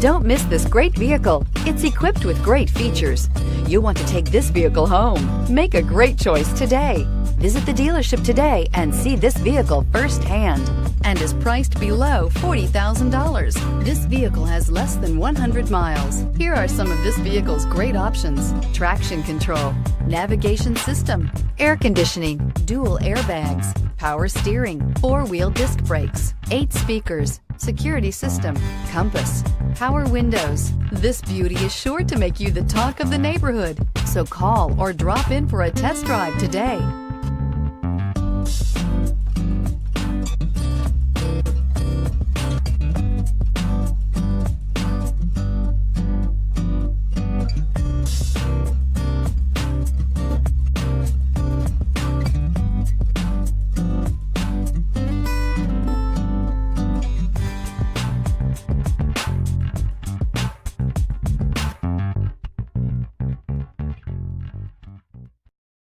Don't miss this great vehicle. It's equipped with great features. You'll want to take this vehicle home. Make a great choice today. Visit the dealership today and see this vehicle firsthand, and is priced below $40,000. This vehicle has less than 100 miles. Here are some of this vehicle's great options: traction control, navigation system, air conditioning, dual airbags, power steering, 4-wheel disc brakes, 8 speakers, security system, compass, power windows. This beauty is sure to make you the talk of the neighborhood. So call or drop in for a test drive today.